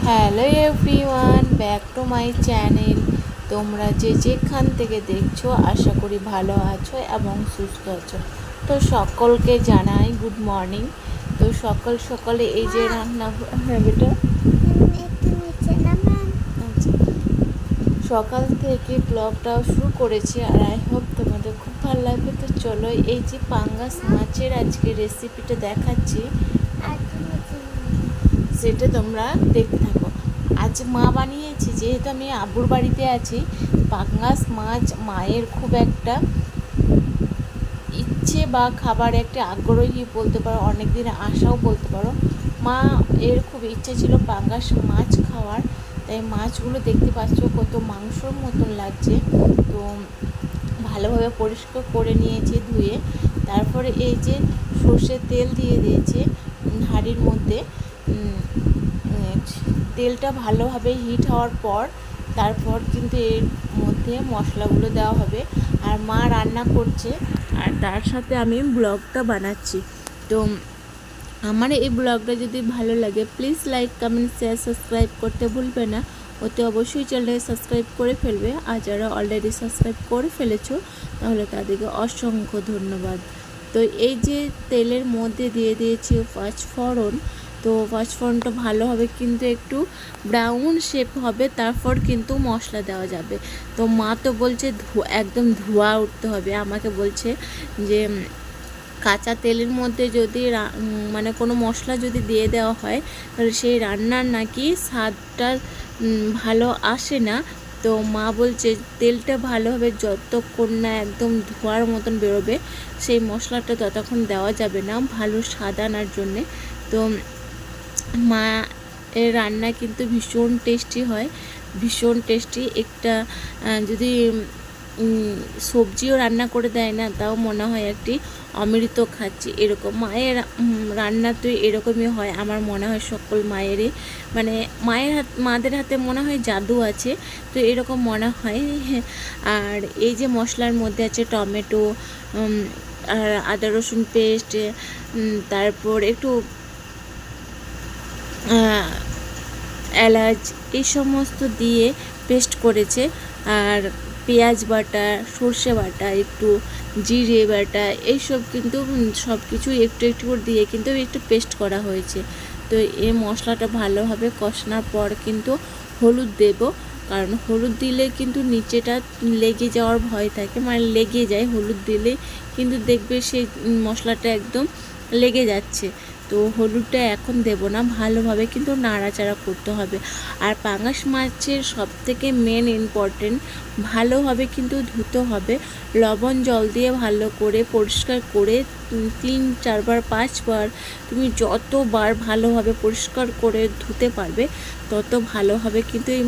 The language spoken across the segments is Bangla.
Hello everyone, back to my channel. তোমরা যে যেখান থেকে দেখছো আশা করি ভালো আছো এবং সুস্থ আছো। তো সকলকে জানাই গুড মর্নিং। তো সকাল সকালে এই যে রান্না, হ্যাঁ বেটা, আচ্ছা, সকাল থেকে ব্লগটাও শুরু করেছি আর আই হোপ তোমাদের খুব ভালো লাগবে। তো চলো, এই যে পাঙ্গাস মাছের আজকে রেসিপিটা দেখাচ্ছি, সেটা তোমরা দেখতে থাকো। আজ মা বানিয়েছি, যেহেতু আমি আব্বুর বাড়িতে আছি। পাঙ্গাস মাছ মায়ের খুব একটা ইচ্ছে বা খাবার একটা আগ্রহী বলতে পারো, অনেক দিন আশাও বলতে পারো। মা এর খুব ইচ্ছে ছিল পাঙ্গাস মাছ খাওয়ার, তাই মাছগুলো দেখতে পাচ্ছ কত মাংসর মতন লাগছে। তো ভালোভাবে পরিষ্কার করে নিয়েছি ধুয়ে। তারপরে এই যে সর্ষের তেল দিয়ে দিয়েছে হাঁড়ির মধ্যে। তেলটা ভালোভাবে হিট হওয়ার পর তারপর কিন্তু এর মধ্যে মশলাগুলো দেওয়া হবে। আর মা রান্না করছে আর তার সাথে আমি ব্লগটা বানাচ্ছি। তো আমার এই ব্লগটা যদি ভালো লাগে please like, comment, share, subscribe করতে ভুলবে না। ওতে অবশ্যই চ্যানেলটাকে সাবস্ক্রাইব করে ফেলবে, আর যারা অলরেডি সাবস্ক্রাইব করে ফেলেছো তাহলে তাদেরকে অসংখ্য ধন্যবাদ। তো এই যে তেলের মধ্যে দিয়ে দিয়েছি পাঁচফোড়ন। তো পাঁচফোড়নটা ভালোভাবে কিন্তু একটু ব্রাউন শেপ হবে, তারপর কিন্তু মশলা দেওয়া যাবে। তো মা তো বলছে একদম ধোঁয়া উঠতে হবে, আমাকে বলছে যে কাঁচা তেলের মধ্যে যদি মানে কোনো মশলা যদি দিয়ে দেওয়া হয় তাহলে সেই রান্নার নাকি স্বাদটা ভালো আসে না। তো মা বলছে তেলটা ভালোভাবে যতক্ষণ না একদম ধোয়ার মতন বেরোবে সেই মশলাটা ততক্ষণ দেওয়া যাবে না ভালো স্বাদ আনার জন্যে। তো মা এর রান্না কিন্তু ভীষণ টেস্টি হয়, ভীষণ টেস্টি। একটা যদি সবজিও রান্না করে দেয় না, তাও মনে হয় একটি অমৃত খাচ্ছি এরকম। মায়ের রান্না তো এরকমই হয়, আমার মনে হয় সকল মায়েরই, মানে মাদের হাতে মনে হয় জাদু আছে, তো এরকম মনে হয়। আর এই যে মশলার মধ্যে আছে টমেটো, আর আদা রসুন পেস্ট, তারপর একটু এলাচ, এই সমস্ত দিয়ে পেস্ট করেছে। আর পেঁয়াজ বাটা, সর্ষে বাটা, একটু জিরে বাটা, এইসব কিন্তু সব কিছু একটু একটু করে দিয়ে কিন্তু একটু পেস্ট করা হয়েছে। তো এই মশলাটা ভালোভাবে কষানোর পর কিন্তু হলুদ দেব, কারণ হলুদ দিলে কিন্তু নিচেটা লেগে যাওয়ার ভয় থাকে, মানে লেগে যায় হলুদ দিলে, কিন্তু দেখবে সেই মশলাটা একদম লেগে যাচ্ছে। তো হলুদটা এখন দেব না, ভালোভাবে কিন্তু নাড়াচাড়া করতে হবে। আর পাঙাশ মাছের সবথেকে মেন ইম্পর্টেন্ট, ভালোভাবে কিন্তু ধুতে হবে। লবণ জল দিয়ে ভালো করে পরিষ্কার করে 3-4 বার 5 বার তুমি যতবার ভালোভাবে পরিষ্কার করে ধুতে পারবে তত ভালোভাবে কিন্তু এই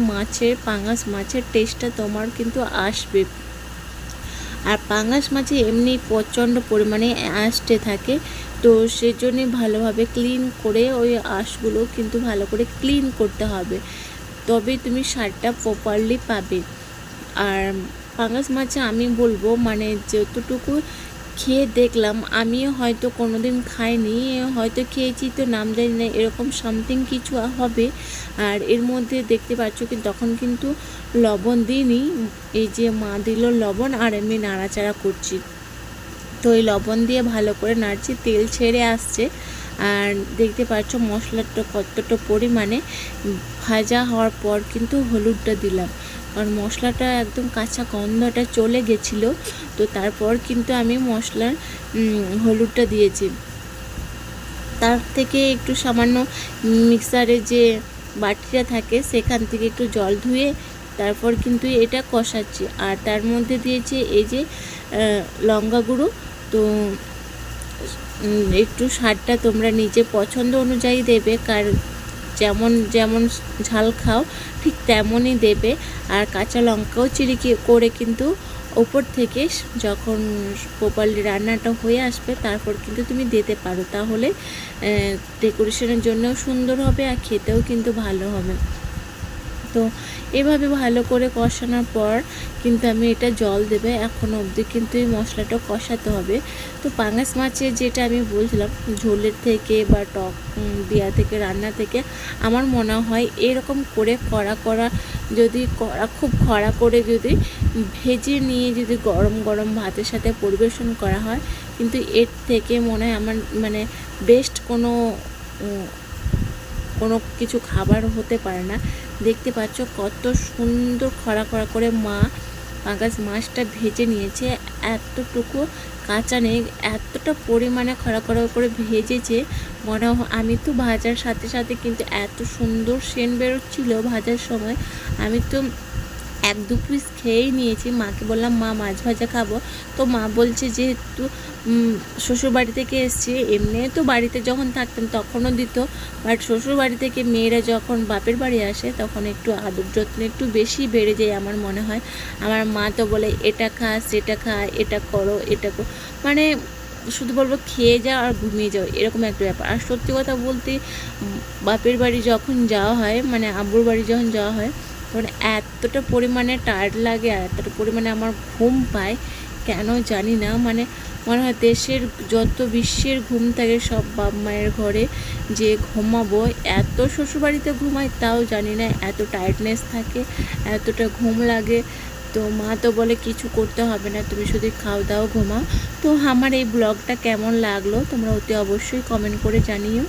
পাঙাশ মাছের টেস্টটা তোমার কিন্তু আসবে। আর পাঙাশ মাছে এমনি প্রচণ্ড পরিমাণে আঁশটে থাকে, তো সেজন্যই ভালোভাবে ক্লিন করে ওই আঁশগুলো কিন্তু ভালো করে ক্লিন করতে হবে, তবেই তুমি স্বাদটা প্রপারলি পাবে। আর পাঙাশ মাছে আমি বলবো, মানে যতটুকু খেয়ে দেখলাম, আমি হয়তো কোনো দিন খাইনি, হয়তো খেয়েছি তো নাম জানি না, এরকম সামথিং কিছু হবে। আর এর মধ্যে দেখতে পাচ্ছ কিন্তু তখন কিন্তু লবণ দিইনি, এই যে মা দিল লবণ আর এমনি নাড়াচাড়া করছি। তো এই লবণ দিয়ে ভালো করে নাড়ছি, তেল ছেড়ে আসছে। আর দেখতে পাচ্ছ মশলাটা কতটা পরিমাণে ভাজা হওয়ার পর কিন্তু হলুদটা দিলাম, কারণ মশলাটা একদম কাঁচা গন্ধটা চলে গেছিলো। তো তারপর কিন্তু আমি মশলার হলুদটা দিয়েছি। তার থেকে একটু সামান্য মিক্সারে যে বাটিটা থাকে সেখান থেকে একটু জল ধুয়ে তারপর কিন্তু এটা কষাচ্ছি। আর তার মধ্যে দিয়েছি এই যে লঙ্কা গুঁড়ো। তো একটু স্বাদটা তোমরা নিজে পছন্দ অনুযায়ী দেবে, যেমন যেমন ঝাল খাও ঠিক তেমনই দেবে। আর কাঁচা লঙ্কাও চিড়ি করে কিন্তু ওপর থেকে যখন প্রপারলি রান্নাটা হয়ে আসবে তারপর কিন্তু তুমি দিতে পারো, তাহলে ডেকোরেশনের জন্যও সুন্দর হবে আর খেতেও কিন্তু ভালো হবে। তো তো এভাবে ভালো করে কষানোর পর কিন্তু আমি এটা জল দেবে, এখন অবধি কিন্তু এই মশলাটা কষাতে হবে। তো পাঙাশ মাছের যেটা আমি বলছিলাম ঝোলের থেকে বা টক দেওয়া থেকে রান্না থেকে আমার মনে হয় এরকম করে কড়া যদি খুব কড়া করে যদি ভেজে নিয়ে যদি গরম গরম ভাতের সাথে পরিবেশন করা হয়, কিন্তু এর থেকে মনে হয় আমার মানে বেস্ট কোনো কিছু খাবার হতে পারে না। দেখতে পাচ্ছ কত সুন্দর খরা করে মা পাঙাশ মাছটা ভেজে নিয়েছে, এতটুকু কাঁচা নেই, এতটা পরিমাণে খরা করে ভেজেছে মনে হয়। আমি তো ভাজার সাথে সাথে কিন্তু এত সুন্দর সেন্ট বেরোচ্ছিল ভাজার সময়, আমি তো 1-2 পিস খেয়েই নিয়েছি। মাকে বললাম মা মাছ ভাজা খাবো, তো মা বলছে যেহেতু শ্বশুরবাড়ি থেকে এসছি, এমনি তো বাড়িতে যখন থাকতাম তখনও দিত, বাট শ্বশুরবাড়ি থেকে মেয়েরা যখন বাপের বাড়ি আসে তখন একটু আদর যত্ন একটু বেশি বেড়ে যায় আমার মনে হয়। আমার মা তো বলে এটা খা সেটা খা, এটা করো এটা মানে শুধু বলবো খেয়ে যাও আর ঘুমিয়ে যাও, এরকম একটা ব্যাপার। আর সত্যি কথা বলতে বাপের বাড়ি যখন যাওয়া হয়, মানে আব্বুর বাড়ি যখন যাওয়া হয়, তখন এতটা পরিমাণে টায়ার্ড লাগে আর এতটা পরিমাণে আমার ঘুম পায় কেন জানি না। মানে মনে হয় দেশের যত বিশ্বের ঘুম থাকে সব বাপ মায়ের ঘরে যে ঘুমাবো, এত শ্বশুরবাড়িতে ঘুমাই তাও জানি না, এত টায়ার্ডনেস থাকে, এতটা ঘুম লাগে। তো মা তো বলে কিছু করতে হবে না, তুমি শুধু খাও দাও ঘুমাও। তো আমার এই ব্লগটা কেমন লাগলো তোমরা অতি অবশ্যই কমেন্ট করে জানিও।